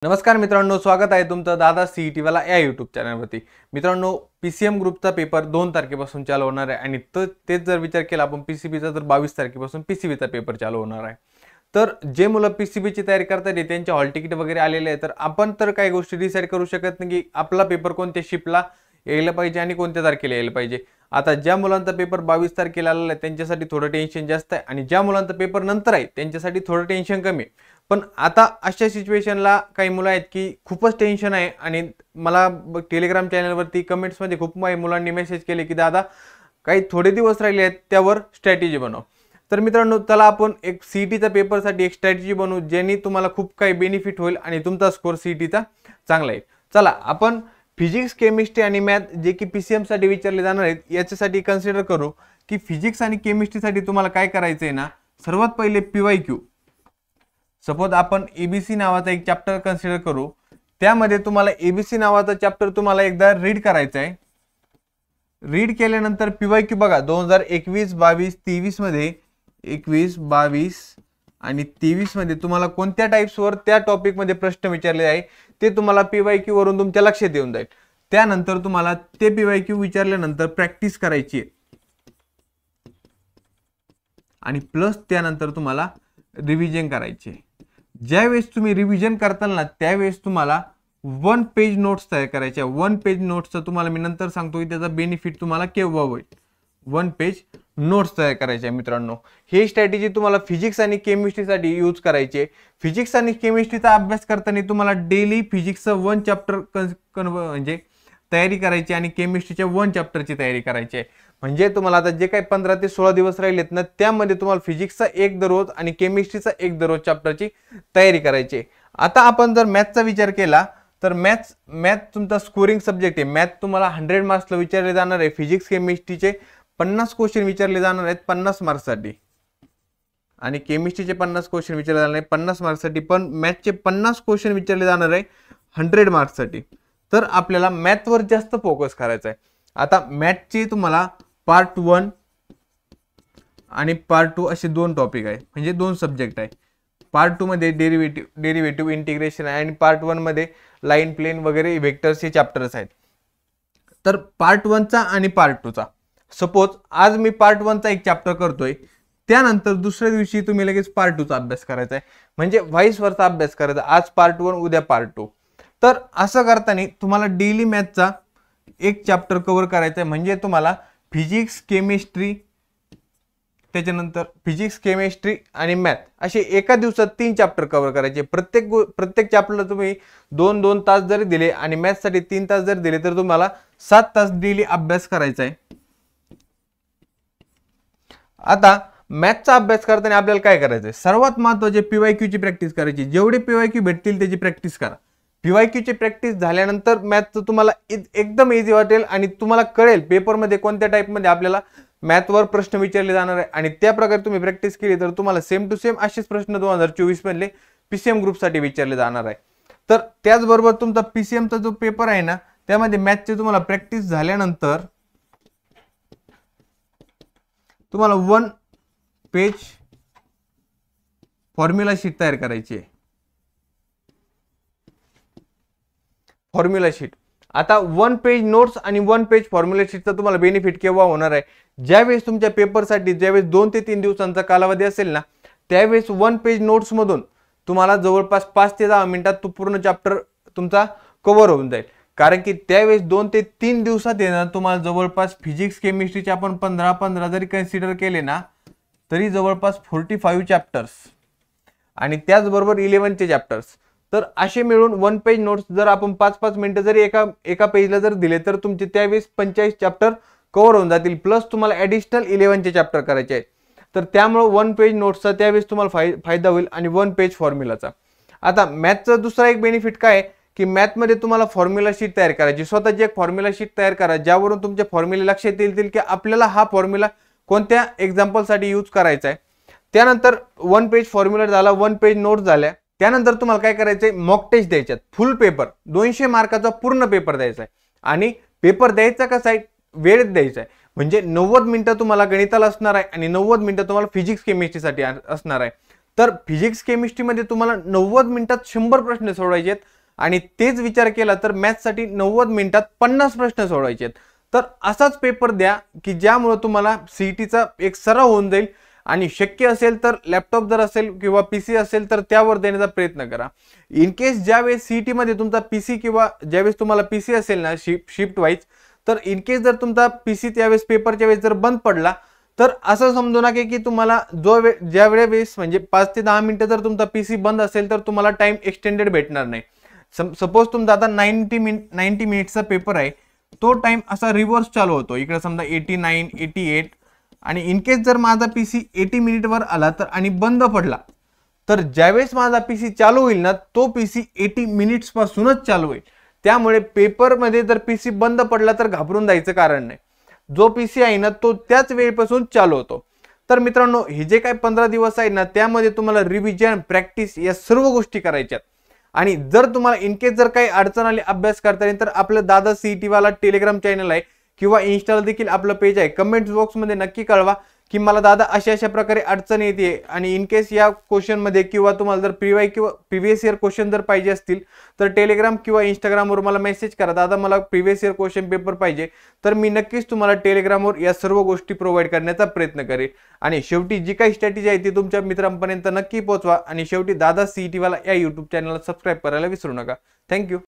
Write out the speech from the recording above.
नमस्कार मित्रांनो, स्वागत आहे तुमचं दादा सीईटी वाला या यूट्यूब चॅनलवरती। मित्रांनो, पीसीएम ग्रुपचा पेपर 2 तारखेपासून चालू होणार आहे आणि तेच जर विचार केला आपण पीसीबीचा तर 22 तारखेपासून पीसीबीचा पेपर चालू होणार आहे। तर जे मुलं पीसीबीची तयारी करतात त्यांचे हॉल तिकीट वगैरे आलेले आहे, तर आपण तर काही गोष्टी डिसाइड करू शकत नाही की आपला पेपर कोणत्या शिफ्टला यायला पाहिजे आणि कोणत्या तारखेला यायला पाहिजे। आता ज्या मुलांचा पेपर 22 तारखेला आलेला आहे त्यांच्यासाठी थोडं टेन्शन जास्त आहे आणि ज्या मुलांचा पेपर नंतर आहे त्यांच्यासाठी थोडं टेन्शन कमी आहे। पण आता अशा सिच्युएशनला काही मुलं आहेत की खूपच टेन्शन आहे आणि मला टेलिग्राम चॅनलवरती कमेंट्समध्ये खूप मुलांनी मेसेज केले की दादा काही थोडे दिवस राहिले आहेत त्यावर स्ट्रॅटेजी बनव। तर मित्रांनो, चला आपण एक सीईटीचा पेपरसाठी एक स्ट्रॅटेजी बनवू ज्याने तुम्हाला खूप काही बेनिफिट होईल आणि तुमचा स्कोर सीईटीचा चांगला येईल। चला आपण फिजिक्स, केमिस्ट्री आणि मॅथ जे की पीसीएम साठी विचारले जाणार आहेत याच्यासाठी कन्सिडर करू की फिजिक्स आणि केमिस्ट्रीसाठी तुम्हाला काय करायचं आहे ना। सर्वात पहिले पीवायक्यू, सपोज आपण एबीसी नावाचा एक चॅप्टर कन्सिडर करू, त्यामध्ये तुम्हाला एबीसी नावाचा चॅप्टर तुम्हाला एकदा रीड करायचा आहे। रीड केल्यानंतर पीवायक्यू बघा 2021, 22, 23 मध्ये 21, 22 आणि 23 मध्ये तुम्हाला कोणत्या टाइप्सवर त्या टॉपिक मध्ये प्रश्न विचारले आहे ते तुम्हाला पीवायक्यू वरून तुमच्या लक्षात येऊन जाईल। त्यानंतर तुम्हाला ते पीवायक्यू विचारल्यानंतर प्रॅक्टिस करायची आणि प्लस त्यानंतर तुम्हाला रिव्हिजन करायचे। ज्यावेळेस तुम्ही रिव्हिजन करताल ना त्यावेळेस तुम्हाला 1 पेज नोट्स तयार करायच्या। 1 पेज नोट्सचा तुम्हाला मी नंतर सांगतो की त्याचा बेनिफिट तुम्हाला केव्हा होईल। 1 पेज नोट्स तयार करायचे मित्रांनो। हे स्ट्रॅटेजी तुम्हाला फिजिक्स आणि केमिस्ट्रीसाठी यूज करायचे। फिजिक्स आणि केमिस्ट्रीचा अभ्यास करताना तुम्हाला डेली फिजिक्सचं 1 चॅप्टर म्हणजे तयारी करायची आणि केमिस्ट्रीच्या 1 चॅप्टरची तयारी करायची आहे। म्हणजे तुम्हाला आता जे काही 15 ते 16 दिवस राहिलेत ना त्यामध्ये तुम्हाला फिजिक्सचा एक दररोज आणि केमिस्ट्रीचा एक दररोज चॅप्टरची तयारी करायची। आता आपण जर मॅथचा विचार केला तर मॅथ तुमचा स्कोरिंग सब्जेक्ट आहे। मॅथ तुम्हाला 100 मार्क्सला विचारले जाणार आहे। फिजिक्स केमिस्ट्रीचे 50 क्वेश्चन विचारले जाणार आहेत 50 मार्क्ससाठी आणि केमिस्ट्रीचे 50 क्वेश्चन विचारले जाणार आहे 50 मार्क्ससाठी, पण मॅथचे 50 क्वेश्चन विचारले जाणार आहे 100 मार्क्ससाठी। तर आपल्याला मॅथवर जास्त फोकस करायचा आहे। आता मॅथचे तुम्हाला पार्ट 1 आणि पार्ट 2 असे 2 टॉपिक आहे, म्हणजे 2 सब्जेक्ट आहे। पार्ट 2 मध्ये डेरिव्हेटिव्ह इंटिग्रेशन आहे आणि पार्ट 1 मध्ये लाईन, प्लेन वगैरे वेक्टर्स हे चॅप्टर्स आहेत। तर पार्ट 1 चा आणि पार्ट 2 चा, सपोज आज मी पार्ट 1 चा एक चॅप्टर करतोय, त्यानंतर दुसऱ्या दिवशी तुम्ही लगेच पार्ट 2 चा अभ्यास करायचा आहे, म्हणजे व्हाईस वर्सा अभ्यास करायचा। आज पार्ट 1 उद्या पार्ट 2। तर असं करताना तुम्हाला डेली मॅथचा एक चॅप्टर कव्हर करायचा आहे, म्हणजे तुम्हाला फिजिक्स, केमिस्ट्री, त्याच्यानंतर फिजिक्स, केमिस्ट्री आणि मॅथ असे एका दिवसात 3 चॅप्टर कव्हर करायचे। प्रत्येक चॅप्टरला तुम्ही 2-2 तास जरी दिले आणि मॅथ साठी 3 तास जरी दिले तर तुम्हाला 7 तास डेली अभ्यास करायचा आहे। आता मॅथचा अभ्यास करताना आपल्याला काय करायचं आहे, सर्वात महत्त्वाचे पीवायक्यूची प्रॅक्टिस करायची। जेवढे पीवायक्यू भेटतील त्याची प्रॅक्टिस करा। पीवायक्यूची प्रॅक्टिस झाल्यानंतर मॅथचं तुम्हाला एकदम इझी वाटेल आणि तुम्हाला कळेल पेपरमध्ये कोणत्या टाइपमध्ये आपल्याला मॅथवर प्रश्न विचारले जाणार आहे आणि त्या प्रकारे तुम्ही प्रॅक्टिस केली तर तुम्हाला सेम टू सेम असेच प्रश्न 2024 मधले पीसीएम ग्रुपसाठी विचारले जाणार आहे। तर त्याचबरोबर तुमचा पीसीएमचा जो पेपर आहे ना त्यामध्ये मॅथचे तुम्हाला प्रॅक्टिस झाल्यानंतर तुम्हाला 1 पेज फॉर्म्युला शीट तयार करायची आहे। फॉर्म्युला शीट, आता 1 पेज नोट्स आणि 1 पेज फॉर्म्युला शीटचा तुम्हाला बेनिफिट केव्हा होणार आहे, ज्यावेळेस तुमच्या पेपरसाठी ज्यावेळेस 2 ते 3 दिवसांचा कालावधी असेल ना त्यावेळेस 1 पेज नोट्स मधून तुम्हाला जवळपास 5 ते 10 मिनिटात तो पूर्ण चॅप्टर तुमचा कव्हर होऊन जाईल। कारण की त्यावेळेस 2 ते 3 दिवसात येणार तुम्हाला जवळपास फिजिक्स, केमिस्ट्रीचे आपण 15 जरी कन्सिडर केले ना तरी जवळपास 45 चॅप्टर्स आणि त्याचबरोबर 11 चे चॅप्टर्स। तर असे मिळून 1 पेज नोट्स जर आपण 5-5 मिनिटं जरी एका पेजला जर दिले तर तुमचे त्यावेळेस 45 चॅप्टर कव्हर होऊन जातील, प्लस तुम्हाला ॲडिशनल 11 चे चॅप्टर करायचे आहेत। तर त्यामुळे 1 पेज नोट्सचा त्यावेळेस तुम्हाला फायदा होईल आणि 1 पेज फॉर्म्युलाचा। आता मॅथचा दुसरा एक बेनिफिट काय आहे की मॅथमध्ये तुम्हाला फॉर्म्युला शीट तयार करायची। स्वतःची एक फॉर्म्युला शीट तयार करा ज्यावरून तुमचे फॉर्म्युले लक्षात येतील की आपल्याला हा फॉर्म्युला कोणत्या एक्झाम्पलसाठी यूज करायचा आहे। त्यानंतर 1 पेज फॉर्म्युला झाला, 1 पेज नोट्स झाल्या, त्यानंतर तुम्हाला काय करायचंय, मॉक टेस्ट द्यायच्यात। फुल पेपर 200 मार्काचा पूर्ण पेपर द्यायचा आहे आणि पेपर द्यायचा कसा आहे, वेळेत द्यायचा आहे। म्हणजे 90 मिनिटं तुम्हाला गणिताला असणार आहे आणि 90 मिनिटं तुम्हाला फिजिक्स, केमिस्ट्रीसाठी असणार आहे। तर फिजिक्स केमिस्ट्रीमध्ये तुम्हाला 90 मिनिटात 100 प्रश्न सोडवायचे आहेत आणि तेच विचार केला तर मॅथ्ससाठी 90 मिनिटात 50 प्रश्न सोडवायचे आहेत. तर असाच पेपर द्या की ज्यामुळे तुम्हाला सीईटीचा एक सराव होऊन जाईल आणि शक्य असेल तर लॅपटॉप जर असेल किंवा पीसी असेल तर त्यावर देण्याचा प्रयत्न करा. इन केस ज्यावेळेस सीईटी मध्ये तुमचा पीसी किंवा ज्यावेळेस तुम्हाला पीसी असेल ना शिफ्ट वाईज, तर इन केस जर तुमचा पीसी त्यावेळेस पेपरच्या वेळेस जर बंद पडला तर असं समजू नका की तुम्हाला ज्या वेळेस म्हणजे 5 ते 10 मिनिटं जर तुमचा पीसी बंद असेल तर तुम्हाला टाइम एक्सटेंडेड भेटणार नाही. सपोज तुमचा आता 90 मिनिट्सचा पेपर आहे, तो टाइम असा रिव्हर्स चालू होतो. इकडे समजा 89, 88 आणि इन केस जर माझा पीसी 80 मिनिटवर आला तर आणि बंद पडला तर ज्यावेळेस माझा पीसी चालू होईल ना तो पीसी 80 मिनिट्स पासूनच चालू होईल. त्यामुळे पेपरमध्ये जर पीसी बंद पडला तर घाबरून जायचं कारण नाही. जो पीसी आहे ना तो त्याच वेळेपासून चालू होतो. तर मित्रांनो, हे जे काही 15 दिवस आहे ना त्यामध्ये तुम्हाला रिव्हिजन, प्रॅक्टिस या सर्व गोष्टी करायच्यात. आणि जर तुम्हाला इन केस जर काही अडचण आली अभ्यास करताना तर आपलं दादा सीईटी वाला टेलिग्राम चॅनल आहे किंवा इन्स्टाला देखील आपलं पेज आहे. कमेंट बॉक्समध्ये नक्की कळवा की मला दादा अशा प्रकारे अडचण येते आणि इन केस या क्वेश्चन मध्ये किंवा तुम्हाला जर प्रीवाय किंवा प्रिव्हियस इयर क्वेश्चन जर पाहिजे असतील तर टेलिग्राम किंवा इंस्टाग्रामवर मला मेसेज करा, दादा मला प्रिव्हियस इयर क्वेश्चन पेपर पाहिजे. तर मी नक्कीच तुम्हाला टेलिग्रामवर या सर्व गोष्टी प्रोव्हाइड करण्याचा प्रयत्न करेन. आणि शेवटी जी काही स्ट्रॅटेजी आहे ती तुमच्या मित्रांपर्यंत नक्की पोहोचवा. आणि शेवटी दादा सीईटी वाला या यूट्यूब चॅनलला सबस्क्राईब करायला विसरू नका. थँक्यू.